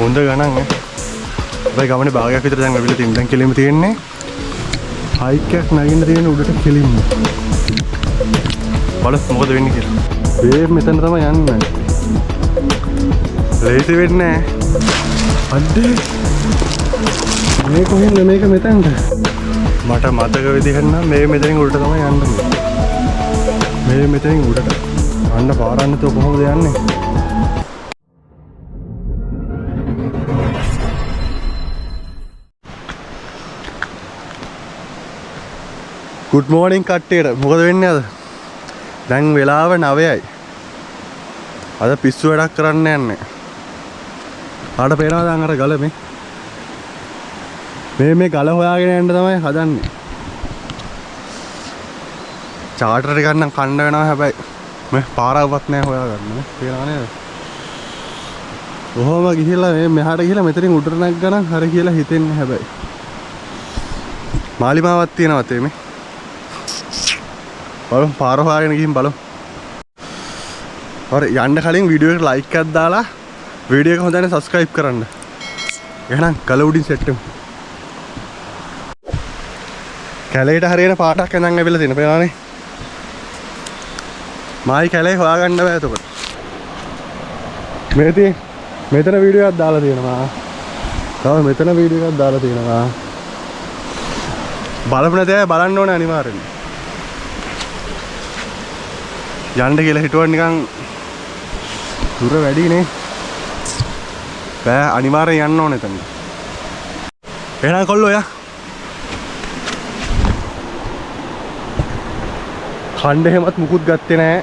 හොඳ ගණන් නේ. අපි ගමනේ භාගයක් විතර දැන් වෙවිලා තියෙන. දැන් කෙලින්ම තියෙන්නේ හයික් එකක් නගින්න තියෙන උඩට කෙලින්ම. බලමු මොකද වෙන්නේ කියලා. මේ මෙතන තමයි යන්නේ. ලේසි වෙන්නේ නැහැ. අඩේ. මේ කොහෙන්ද මේක මෙතනට? මට මතක විදිහට නම් මේ මෙතනින් උඩට තමයි යන්න ඕනේ. මේ මෙතනින් උඩට. අන්න පාරන්න තෝ කොහොමද යන්නේ? good morning කට්ටියට. මොකද වෙන්නේ අද? දැන් වෙලාව 9යි. අද පිස්සු වැඩක් කරන්න යන්නේ. ආඩ පේනවා දැන් අර ගල මේ ගල හොයාගෙන යන්න තමයි හදන්නේ. චාටර් එක ගන්න කන්න වෙනවා හැබැයි මේ පාරවත් නැහැ හොයාගන්න. පේනවා නේද? කොහොම ගිහිල්ලා මේ මෙහාට ගිහිල්ලා මෙතනින් උඩට නැග ගන්න හරි කියලා හිතෙන්නේ හැබැයි. මාලිමාවක් තියෙනවා තේ මේ. බලමු පාර හොයාගෙන ගිහින් බලමු. හරි යන්න කලින් වීඩියෝ එකට ලයික් එකක් දාලා වීඩියෝ එක හොඳට සබ්ස්ක්‍රයිබ් කරන්න. එහෙනම් ගල උඩින් සෙට් වෙමු. කැලේට හරියන පාටක් එනන් ඇවිල්ලා තියෙන පේනවනේ. මායි කැලේ හොයාගන්න බෑ එතකොට. මෙතන වීඩියෝ එකක් දාලා තියෙනවා. තව මෙතන වීඩියෝ එකක් දාලා තියෙනවා. බලපු නැතේ බලන්න ඕනේ අනිවාර්යෙන්. යන්න කියලා හිතුවා නිකන් දුර වැඩි නේ. බෑ අනිවාර්යෙන් යන්න ඕනේ එතන. එහෙනම් කොල්ලෝ යා. කණ්ඩ එහෙමත් මුකුත් ගත්තේ නැහැ.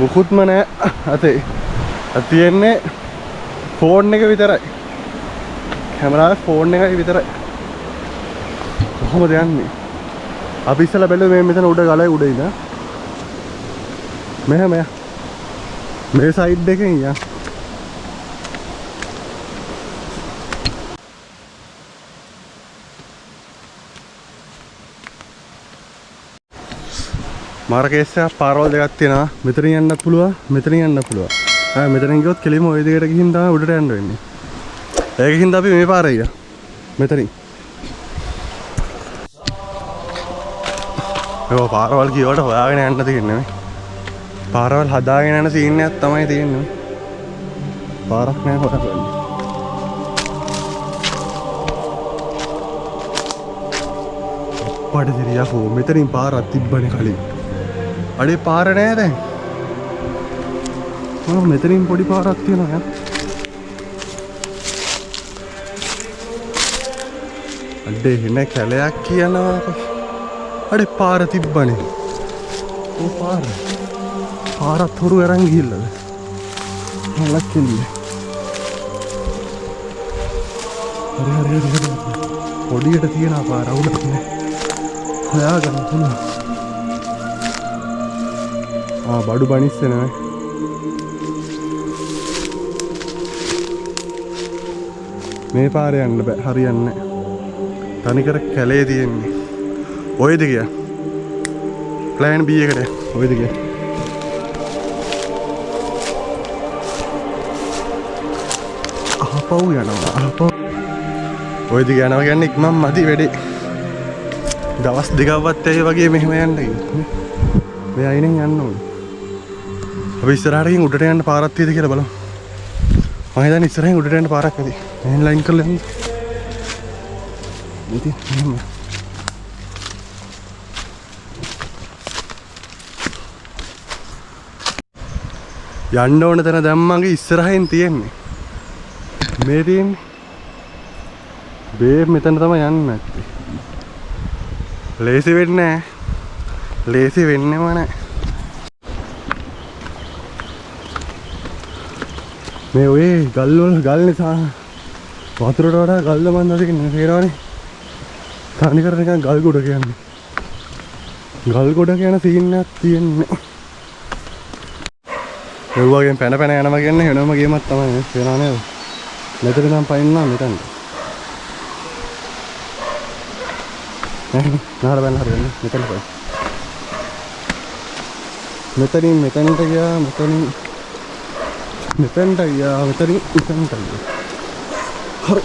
මුකුත්ම නැහැ අතේ. තියෙන්නේ ෆෝන් එක විතරයි. කැමරාවේ ෆෝන් එකයි විතරයි. කොහොමද යන්නේ? අපි ඉස්සලා බැලුවේ මේ මෙතන උඩ ගලයි උඩ ඉඳන්. මෙහෙම මේ සයිඩ් එකෙන් යා. මාර්ගයේ පාරවල් දෙකක් තියෙනවා. මෙතනින් යන්නත් පුළුවන්, මෙතනින් යන්නත් පුළුවන්. මෙතනින් ගියොත් කෙලිම ওই දිගට ගිහින් තමයි උඩට යන්න වෙන්නේ. ඒකින්ද අපි මේ පාරේ ගියා. මෙතනින්. ඒ පාරවල් ගියවට හොයාගෙන යන්න තියෙන්නේ නේ. පාරවල් හදාගෙන යන සීන් එකක් තමයි තියෙන්නේ. පාරක් නෑ හොයාගන්න. අප්පඩ දිරියකෝ මෙතනින් පාරක් තිබ්බනේ කලින්. අඩේ පාර නෑ දැන්. මෙතනින් පොඩි පාරක් තියෙනවා යා. අඩේ එන කැලයක් කියනවා. අඩේ පාර තිබ්බනේ. ඕ පාරත් හොරු අරන් ගිහිල්ලාද? මලක් කෙලියේ. හරි. පොඩියට තියෙන පාර අවුලක් නෑ. හොයාගන්න පුළුවන්. බඩු බනිස්සේ නෑ. මේ පාරේ යන්න බෑ. හරියන්නේ නෑ. තනිකර කැලේ තියෙන්නේ. ඔයද ගියා. ප්ලෑන් B එකට ඔයද ගියා. අහපව් යනවා. ඔයද යනවා කියන්නේ ඉක්මන් මදි වැඩේ. දවස් දෙකක්වත් ඒ වගේ මෙහෙම යන්න ඉන්නේ. මේ අයිනෙන් යන්න ඕනේ. අපි ඉස්සරහට ගිහින් උඩට යන්න පාරක් තියෙද කියලා බලමු. මම හිතන්නේ ඉස්සරහින් උඩට යන්න පාරක් ඇති. මෙහෙන් ලයින් කරලා යන්න. ඉතින් මෙහෙම. යන්න ඕන තැන දැන් මගේ ඉස්සරහින් තියෙන්නේ. මේ තියෙන්නේ. මෙතන තමයි යන්න නැත්තේ. ලේසි වෙන්නේ නැහැ. ලේසි වෙන්නේම නැහැ. මේ ඔය ගල් නිසා වතුරට වඩා ගල්ද මන් නැතිනේ තේරෙනවනේ. තනිකර නිකන් ගල් ගොඩ කියන්නේ. ගල් ගොඩ කියන සීන් එකක් තියෙන්නේ. ඒ වගේම පැන යනවා කියන්නේ වෙනම ගේමක් තමයි තේරෙනව නේද? මෙතන නම් පයින්නවා මෙතන. නාර බැලන හරියන්නේ මෙතන පයි. මෙතනින් මෙතනට ගියා මෙතනින් මෙතෙන්ට ගියා මෙතනින් මෙතෙන්ට ගියා. හරි.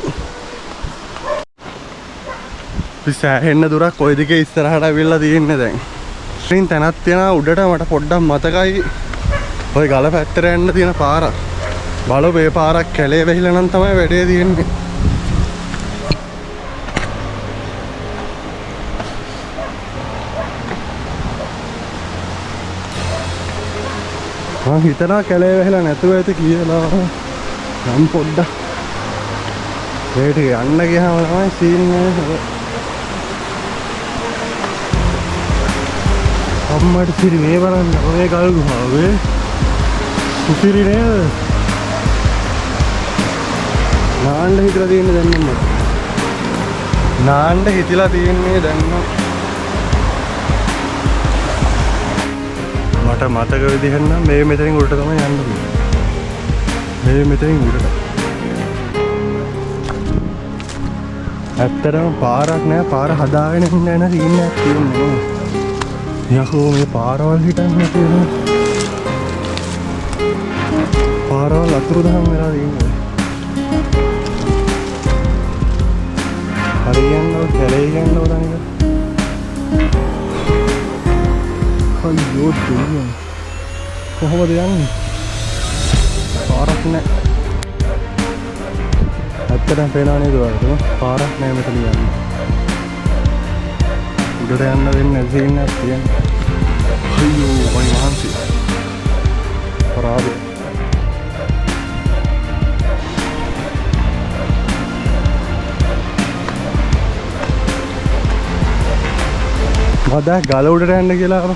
සෑහෙන්න දුරක් ওই දිගේ ඉස්සරහට අවිල්ලා තියෙන්නේ දැන්. ඉතින් තැනක් තියෙනවා උඩට මට පොඩ්ඩක් මතකයි. ওই ගල පැත්තට යන්න තියෙන පාර. බලෝ මේ පාරක් කැලේ වැහිලා නම් තමයි වැඩේ තියෙන්නේ. මං හිතනවා කැලේ වැහිලා නැතුව ඇති කියලා. නම් පොඩ්ඩක් ඒට යන්න ගියාම තමයි සීන් එක. අම්මට සිරි මේ බලන්න ඔය ගල් ගුහාවේ සුපිරි නේද? නාන්න හිතලා තියෙන්නේ දැන් නම් නාන්න හිතලා තියෙන්නේ දැන් නම් මට මතක විදිහෙන් නම් මේ මෙතනින් උඩට තමයි යන්න ඕනේ. මේ මෙතනින් උඩට. ඇත්තටම පාරක් නෑ පාර හදාගෙන ඉන්න යන සීන් එකක් තියෙනවා. යකෝ මේ පාරවල් හිටන් නැතිව පාරවල් අතුරුදහන් වෙලා තියෙනවා. හරියන්නව කැලේ යන්නව තනික. අයියෝ දෙවියන් කොහොමද යන්නේ? පාරක් නැහැ. ඇත්තටම පේනවා නේද ඔයාලට? පාරක් නැහැ මෙතන යන්න. උඩට යන්න වෙන්නේ සීන් එකක් තියෙනවා. අයියෝ වයි මහන්සි. පරාදේ. මද ගල උඩට යන්න කියලා අර.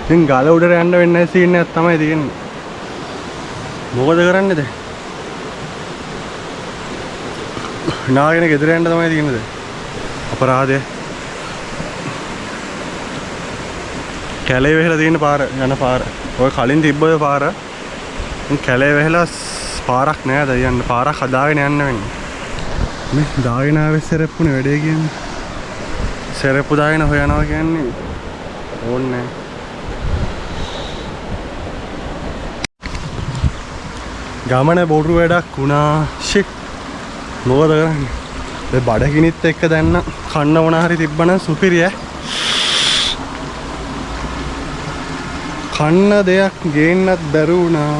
ඉතින් ගල උඩට යන්න වෙන්නේ සීන් එකක් තමයි තියෙන්නේ. මොකද කරන්නේ දැන්? නාගෙන ගෙදර යන්න තමයි තියෙන්නේ. අපරාධය. කැලේ වෙහලා තියෙන පාර යන පාර. ඔය කලින් තිබ්බ ඔය පාර. කැලේ වෙහලා පාරක් නෑ දැන් යන්න. පාරක් හදාගෙන යන්න වෙන්නේ. මේ දාගෙන ආවේ සෙරප්පුනේ වැඩේ කියන්නේ. සෙරප්පු දාගෙන හොයනවා කියන්නේ ඕනේ නෑ. ගමන බොරු වැඩක් වුණා. ෂිට්. මොකද කරන්නේ? මේ බඩගිනිත් එක්ක දැන්න කන්න මොන හරි තිබ්බනම් සුපිරිය. කන්න දෙයක් ගේන්නත් බැරි වුණා.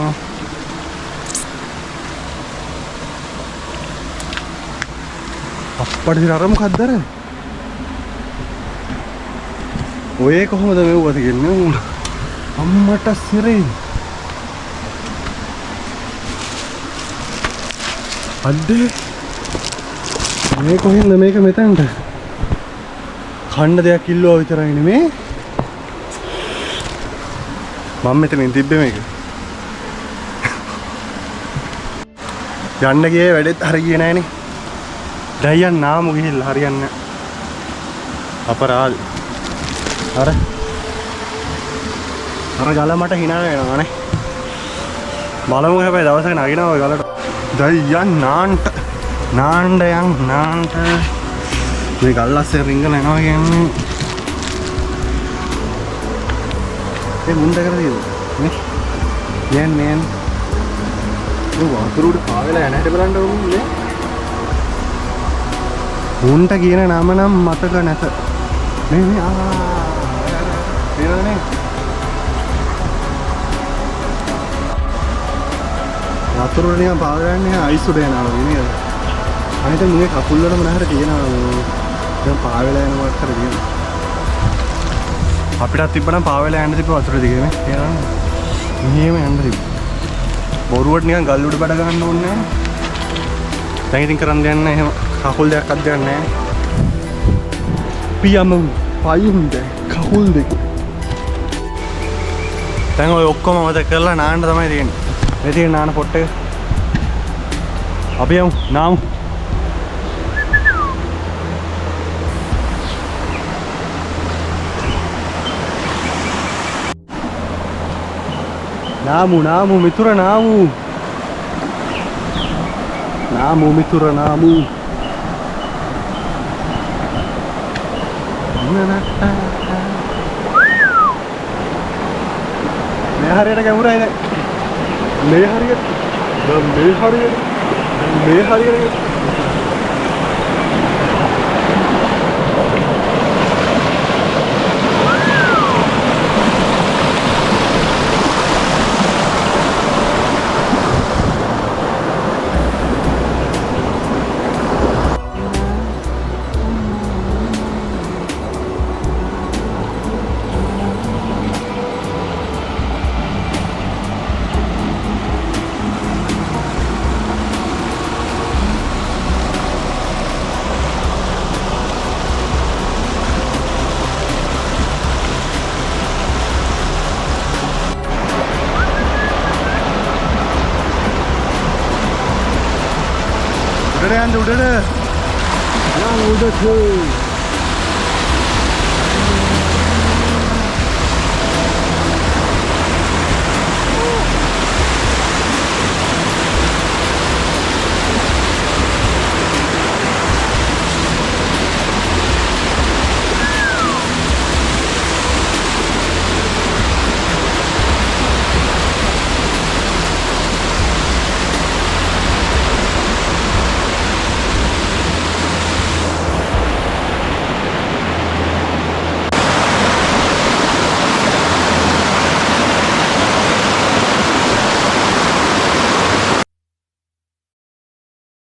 අප්පට ඉතින් අර මොකක්ද අර? ඔය කොහොමද මෙව්වද කියන්නේ? අම්මට සිරේ. අද්දේ මේ කොහෙන්ද මේක මෙතනට? කන්න දෙයක් කිල්ලුවා විතරයි නෙමේ. මම මෙතනින් තිබ්බේ මේක. යන්න ගියේ වැඩෙත් හරි ගියේ නෑනේ. දැන් නාමු ගිහිල්ලා හරියන්නේ අපරාධ. අර ගල මට hina වෙනවා නේ. බලමු හැබැයි දවසක නගිනවා ඔය ගලට. දැන් නාන්ට මේ ගල් අස්සේ රිංගන යනවා කියන්නේ. ඒ මුන්ද කරදීද නේ? නෑ ඔය වතුරුට පාවෙලා යන හැටි බලන්න ඕනේ. මුන්ට කියන නම නම් මතක නැත. මේ නේද? වතුර නිකන් පාවෙලා යන්නේ අයිස් උඩ යනවා වගේ නේද? අනිත මුගේ කකුල් වල මොන හරි තියෙනවා. දැන් පාවෙලා යනවා අතර තියෙනවා. අපිටත් තිබ්බනම් පාවෙලා යන්න තිබ්බ වතුර දිගේ නේ. එහෙනම් මෙහෙම යන්න තිබ්බ. බොරුවට නිකන් ගල් උඩ බඩ ගන්න ඕනේ නැහැ. දැන් ඉතින් කරන් දෙන්න එහෙම කකුල් දෙකක් අත් දෙන්න නැහැ. පියම පයින් දෙක කකුල් දෙක. දැන් ඔය ඔක්කොම මතක කරලා නාන්න තමයි තියෙන්නේ. මේ තියෙන නාන පොට් එක. අපි යමු නාමු. නාමු මිතුර නාමු. නාමු මිතුර නාමු. හරියට ගැඹුරයි දැන් මේ හරියට දැන් මේ හරියට දැන් මේ හරියට උඩට යන්න උඩට. යන්න උඩට.